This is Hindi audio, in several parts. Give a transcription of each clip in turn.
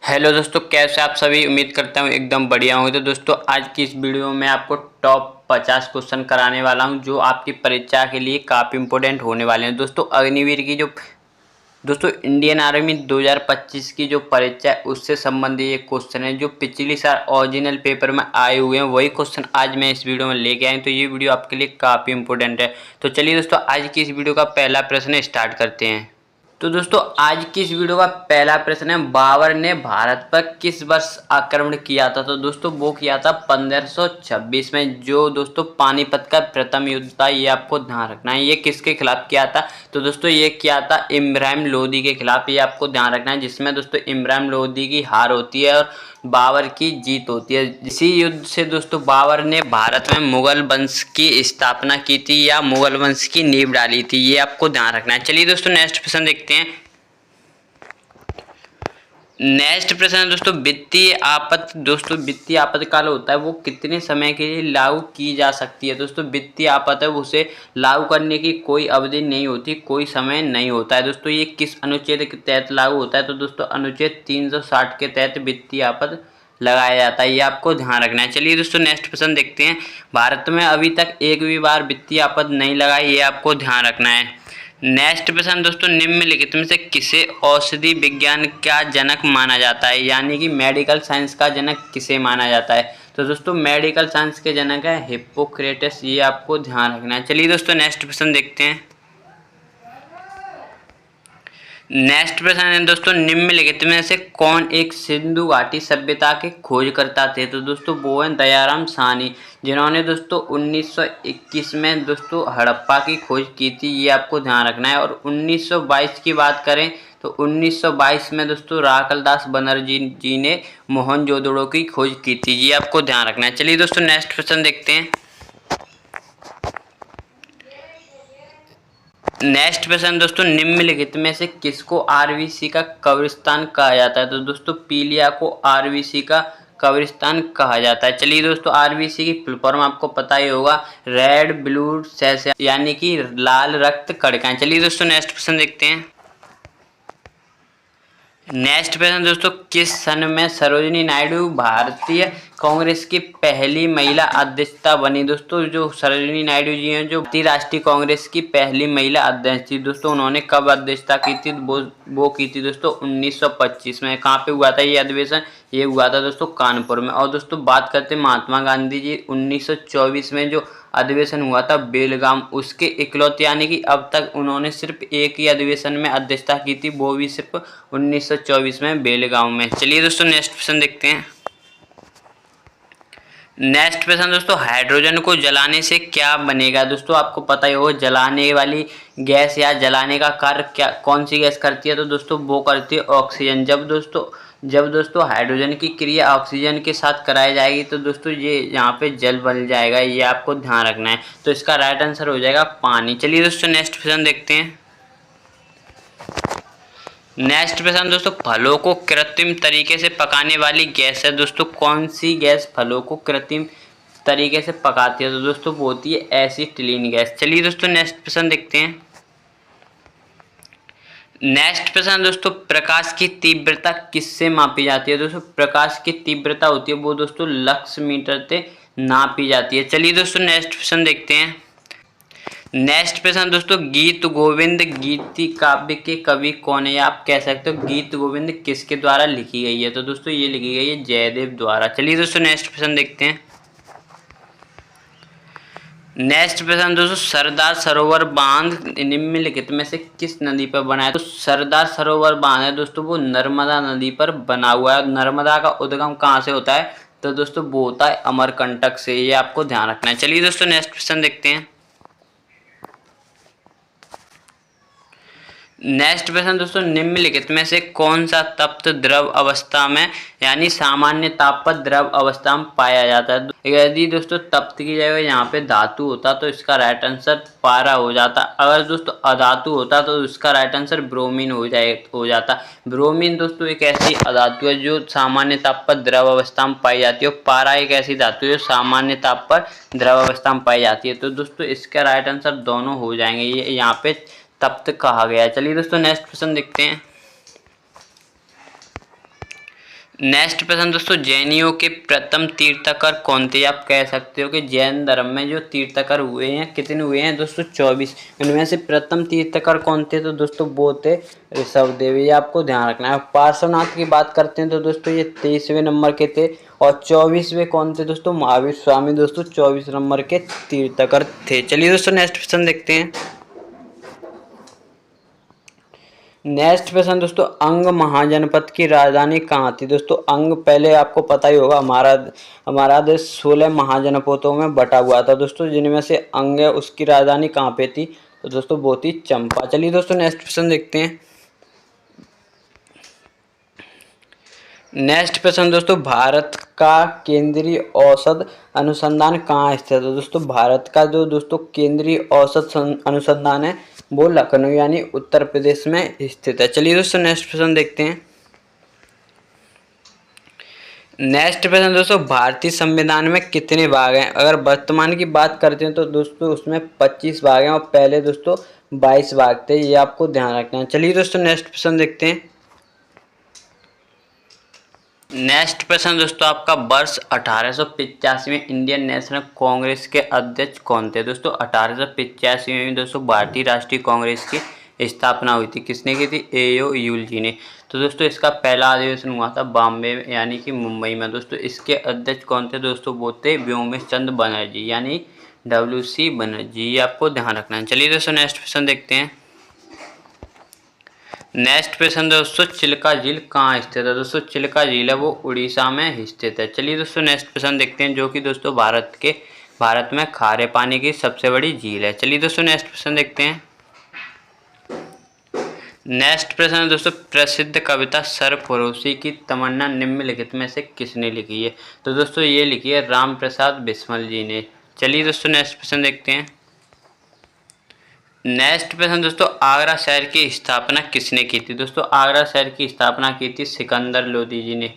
हेलो दोस्तों, कैसे आप सभी। उम्मीद करता हूँ एकदम बढ़िया होंगे। तो दोस्तों आज की इस वीडियो में आपको टॉप 50 क्वेश्चन कराने वाला हूँ जो आपकी परीक्षा के लिए काफ़ी इंपॉर्टेंट होने वाले हैं। दोस्तों अग्निवीर की जो दोस्तों इंडियन आर्मी 2025 की जो परीक्षा है उससे संबंधित ये क्वेश्चन है जो पिछली साल ओरिजिनल पेपर में आए हुए हैं। वही क्वेश्चन आज मैं इस वीडियो में लेके आया हूँ, तो ये वीडियो आपके लिए काफ़ी इंपॉर्टेंट है। तो चलिए दोस्तों आज की इस वीडियो का पहला प्रश्न स्टार्ट करते हैं। तो दोस्तों आज की इस वीडियो का पहला प्रश्न है, बाबर ने भारत पर किस वर्ष आक्रमण किया था। तो दोस्तों वो किया था 1526 में, जो दोस्तों पानीपत का प्रथम युद्ध था। ये आपको ध्यान रखना है। ये किसके खिलाफ किया था। तो दोस्तों ये किया था इब्राहिम लोदी के खिलाफ। ये आपको ध्यान रखना है, जिसमें दोस्तों इब्राहिम लोदी की हार होती है और बाबर की जीत होती है। इसी युद्ध से दोस्तों बाबर ने भारत में मुगल वंश की स्थापना की थी या मुगल वंश की नींव डाली थी। ये आपको ध्यान रखना है। चलिए दोस्तों नेक्स्ट प्रश्न देखते हैं। नेक्स्ट प्रश्न है दोस्तों, वित्तीय आपत्ति। दोस्तों वित्तीय आपातकाल होता है वो कितने समय के लिए लागू की जा सकती है। दोस्तों वित्तीय आपात है उसे लागू करने की कोई अवधि नहीं होती, कोई समय नहीं होता है। दोस्तों ये किस अनुच्छेद के तहत लागू होता है। तो दोस्तों अनुच्छेद 360 के तहत वित्तीय आपात लगाया जाता है। ये आपको ध्यान रखना है। चलिए दोस्तों नेक्स्ट प्रश्न देखते हैं। भारत में अभी तक एक भी बार वित्तीय आपात नहीं लगाई, ये आपको ध्यान रखना है। नेक्स्ट प्रश्न दोस्तों, निम्नलिखित में से किसे औषधि विज्ञान का जनक माना जाता है, यानी कि मेडिकल साइंस का जनक किसे माना जाता है। तो दोस्तों मेडिकल साइंस के जनक है हिप्पोक्रेटस। ये आपको ध्यान रखना है। चलिए दोस्तों नेक्स्ट प्रश्न देखते हैं। नेक्स्ट प्रश्न है दोस्तों, निम्नलिखित में से कौन एक सिंधु घाटी सभ्यता के खोजकर्ता थे। तो दोस्तों वो है दयाराम साहनी, जिन्होंने दोस्तों 1921 में दोस्तों हड़प्पा की खोज की थी। ये आपको ध्यान रखना है। और 1922 की बात करें तो 1922 में दोस्तों राखलदास बनर्जी जी ने मोहनजोदड़ो की खोज की थी। ये आपको ध्यान रखना है। चलिए दोस्तों नेक्स्ट प्रश्न देखते हैं। नेक्स्ट प्रश्न दोस्तों, निम्नलिखित में से किसको आरबीसी का कब्रिस्तान कहा जाता है। तो दोस्तों पीलिया को आरबीसी का कब्रिस्तान कहा जाता है। चलिए दोस्तों आरबीसी की फुल फॉर्म आपको पता ही होगा, रेड ब्लड सेल्स, यानी कि लाल रक्त कणिकाएं। चलिए दोस्तों नेक्स्ट प्रश्न देखते हैं। नेक्स्ट प्रश्न दोस्तों, किस सन में सरोजिनी नायडू भारतीय कांग्रेस की पहली महिला अध्यक्षता बनी। दोस्तों जो सरोजिनी नायडू जी हैं जो भारतीय राष्ट्रीय कांग्रेस की पहली महिला अध्यक्ष थी। दोस्तों उन्होंने कब अध्यक्षता की थी। वो की थी दोस्तों 1925 में। कहाँ पे हुआ था ये अधिवेशन। ये हुआ था दोस्तों कानपुर में। और दोस्तों बात करते हैं महात्मा गांधी जी, 1924 में जो अधिवेशन हुआ था बेलगाम, उसके इकलौते, यानी कि अब तक उन्होंने सिर्फ एक ही अधिवेशन में अध्यक्षता की थी, वो भी सिर्फ 1924 में बेलगाम में। चलिए दोस्तों नेक्स्ट प्रश्न देखते हैं। नेक्स्ट प्रश्न दोस्तों, हाइड्रोजन को जलाने से क्या बनेगा। दोस्तों आपको पता ही होगा जलाने वाली गैस या जलाने का कार्य क्या कौन सी गैस करती है। तो दोस्तों वो करती है ऑक्सीजन। जब दोस्तों हाइड्रोजन की क्रिया ऑक्सीजन के साथ कराई जाएगी तो दोस्तों ये यहाँ पे जल बन जाएगा। ये आपको ध्यान रखना है। तो इसका राइट आंसर हो जाएगा पानी। चलिए दोस्तों नेक्स्ट प्रश्न देखते हैं। नेक्स्ट प्रश्न दोस्तों, फलों को कृत्रिम तरीके से पकाने वाली गैस है। दोस्तों कौन सी गैस फलों को कृत्रिम तरीके से पकाती है। तो दोस्तों वो होती है एसिटिलीन गैस। चलिए दोस्तों नेक्स्ट प्रश्न देखते हैं। नेक्स्ट प्रश्न दोस्तों, प्रकाश की तीव्रता किससे मापी जाती है। दोस्तों प्रकाश की तीव्रता होती है वो दोस्तों लक्स मीटर से नापी जाती है। चलिए दोस्तों नेक्स्ट प्रश्न देखते हैं। नेक्स्ट प्रश्न दोस्तों, गीत गोविंद गीति काव्य के कवि कौन है। आप कह सकते हो गीत गोविंद किसके द्वारा लिखी गई है। तो दोस्तों ये लिखी गई है जयदेव द्वारा। चलिए दोस्तों नेक्स्ट प्रश्न देखते हैं। नेक्स्ट प्रश्न दोस्तों, सरदार सरोवर बांध निम्नलिखित में से किस नदी पर बना है। तो सरदार सरोवर बांध है दोस्तों वो नर्मदा नदी पर बना हुआ है। नर्मदा का उद्गम कहाँ से होता है। तो दोस्तों वो होता है अमरकंटक से। ये आपको ध्यान रखना है। चलिए दोस्तों नेक्स्ट प्रश्न देखते हैं। नेक्स्ट प्रश्न दोस्तों, निम्नलिखित में से कौन सा तप्त द्रव अवस्था में यानी सामान्य ताप पर द्रव अवस्था में पाया जाता है। यदि दोस्तों तप्त की जगह यहाँ पे धातु होता तो इसका राइट आंसर पारा हो जाता। अगर दोस्तों अधातु होता तो इसका राइट आंसर ब्रोमीन हो जाता। ब्रोमीन दोस्तों एक ऐसी अधातु है जो सामान्य ताप पर द्रव अवस्था में पाई जाती है। और पारा एक ऐसी धातु है जो सामान्य ताप पर द्रव अवस्था में पाई जाती है। तो दोस्तों इसका राइट आंसर दोनों हो जाएंगे। ये यहाँ पे तप्त कहा गया है। चलिए दोस्तों नेक्स्ट प्रश्न देखते हैं। नेक्स्ट प्रश्न दोस्तों, जैनियों के प्रथम तीर्थंकर कौन थे? आप कह सकते हो कि जैन धर्म में जो तीर्थंकर हुए हैं कितने हुए हैं दोस्तों? 24। इनमें से प्रथम तीर्थंकर कौन थे? तो दोस्तों वो थे ऋषभदेव, ये आपको ध्यान रखना है। पार्श्वनाथ की बात करते हैं तो दोस्तों ये 23वें नंबर के थे। और 24वें कौन थे दोस्तों? महावीर स्वामी दोस्तों 24 नंबर के तीर्थंकर थे। चलिए दोस्तों नेक्स्ट प्रश्न देखते हैं। नेक्स्ट प्रश्न दोस्तों, अंग महाजनपद की राजधानी कहाँ थी? दोस्तों अंग पहले आपको पता ही होगा, हमारा देश 16 महाजनपदों में बटा हुआ था दोस्तों, जिनमें से अंग है उसकी राजधानी कहाँ पे थी? तो दोस्तों वो थी चंपा। चलिए दोस्तों नेक्स्ट प्रश्न देखते हैं। नेक्स्ट प्रश्न दोस्तों, भारत का केंद्रीय औषध अनुसंधान कहाँ स्थित है? तो दोस्तों भारत का जो दोस्तों केंद्रीय औषध अनुसंधान है वो लखनऊ यानी उत्तर प्रदेश में स्थित है। चलिए दोस्तों नेक्स्ट प्रश्न देखते हैं। नेक्स्ट प्रश्न दोस्तों, भारतीय संविधान में कितने भाग हैं? अगर वर्तमान की बात करते हैं तो दोस्तों उसमें 25 भाग हैं और पहले दोस्तों 22 भाग थे, ये आपको ध्यान रखना है। चलिए दोस्तों नेक्स्ट प्रश्न देखते हैं। नेक्स्ट प्रश्न दोस्तों, आपका वर्ष 1885 में इंडियन नेशनल कांग्रेस के अध्यक्ष कौन थे? दोस्तों 1885 में दोस्तों भारतीय राष्ट्रीय कांग्रेस की स्थापना हुई थी। किसने की थी? A.O. यूल जी ने। तो दोस्तों इसका पहला अधिवेशन हुआ था बॉम्बे यानी कि मुंबई में। दोस्तों इसके अध्यक्ष कौन थे? दोस्तों वो थे व्योमेश चंद्र बनर्जी यानी WC बनर्जी, ये आपको ध्यान रखना है। चलिए दोस्तों नेक्स्ट प्रश्न देखते हैं। नेक्स्ट प्रश्न दोस्तों, चिल्का झील कहाँ स्थित है? दोस्तों चिल्का झील है वो उड़ीसा में स्थित है। चलिए दोस्तों नेक्स्ट प्रश्न देखते हैं, जो कि दोस्तों भारत में खारे पानी की सबसे बड़ी झील है। चलिए दोस्तों नेक्स्ट प्रश्न देखते हैं। नेक्स्ट प्रश्न दोस्तों, प्रसिद्ध कविता सरफरोशी की तमन्ना निम्नलिखित में से किसने लिखी है? तो दोस्तों ये लिखी है राम प्रसाद बिस्मिल जी ने। चलिए दोस्तों नेक्स्ट प्रश्न देखते हैं। नेक्स्ट प्रश्न दोस्तों, आगरा शहर की स्थापना किसने की थी? दोस्तों आगरा शहर की स्थापना की थी सिकंदर लोदी जी ने।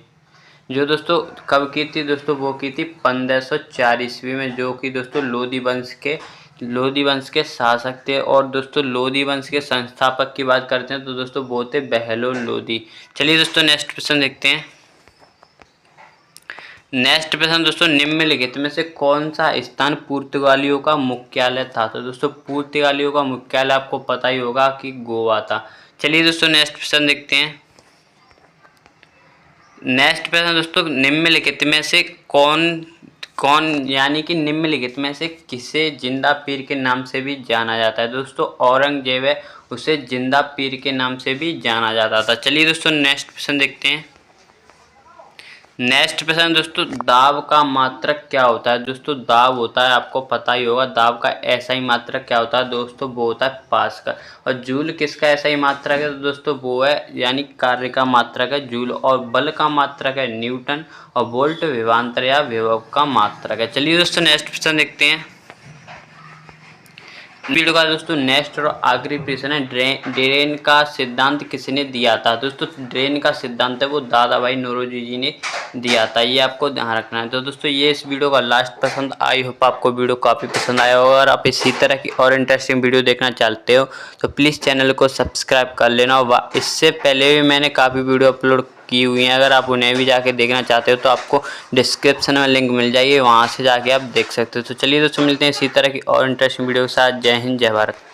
जो दोस्तों कब की थी? दोस्तों वो की थी 1504 ईस्वी में, जो कि दोस्तों लोधी वंश के शासक थे। और दोस्तों लोधी वंश के संस्थापक की बात करते हैं तो दोस्तों वो थे बहलोल लोधी। चलिए दोस्तों नेक्स्ट प्रश्न देखते हैं। नेक्स्ट प्रश्न दोस्तों, निम्नलिखित में से कौन सा स्थान पुर्तगालियों का मुख्यालय था? तो दोस्तों पुर्तगालियों का मुख्यालय आपको पता ही होगा कि गोवा था। चलिए दोस्तों नेक्स्ट प्रश्न देखते हैं। नेक्स्ट प्रश्न दोस्तों, निम्नलिखित में से कौन यानी कि निम्नलिखित में से किसे जिंदा पीर के नाम से भी जाना जाता है? दोस्तों औरंगजेब है उसे जिंदा पीर के नाम से भी जाना जाता था। चलिए दोस्तों नेक्स्ट प्रश्न देखते हैं। नेक्स्ट प्रश्न दोस्तों, दाब का मात्रक क्या होता है? दोस्तों दाब होता है आपको पता ही होगा, दाब का ऐसा ही मात्रक क्या होता है? दोस्तों वो होता है पास्कल। और जूल किसका ऐसा ही मात्रक है? तो दोस्तों वो है यानी कार्य का मात्रक है जूल। और बल का मात्रक है न्यूटन। और वोल्ट विभवांतर या विभव का मात्रक है। चलिए दोस्तों नेक्स्ट प्रश्न देखते हैं। वीडियो का दोस्तों नेक्स्ट और आखिरी प्रश्न है, ड्रेन का सिद्धांत किसने दिया था? दोस्तों ड्रेन का सिद्धांत है वो दादा भाई नौरोजी जी ने दिया था, ये आपको ध्यान रखना है। तो दोस्तों ये इस वीडियो का लास्ट पसंद। आई होप आपको वीडियो काफ़ी पसंद आया होगा। अगर आप इसी तरह की और इंटरेस्टिंग वीडियो देखना चाहते हो तो प्लीज़ चैनल को सब्सक्राइब कर लेना। और इससे पहले भी मैंने काफ़ी वीडियो अपलोड की हुई हैं, अगर आप उन्हें भी जाके देखना चाहते हो तो आपको डिस्क्रिप्शन में लिंक मिल जाएगी, वहाँ से जाके आप देख सकते हो। तो चलिए दोस्तों मिलते हैं इसी तरह की और इंटरेस्टिंग वीडियो के साथ। जय हिंद जय भारत।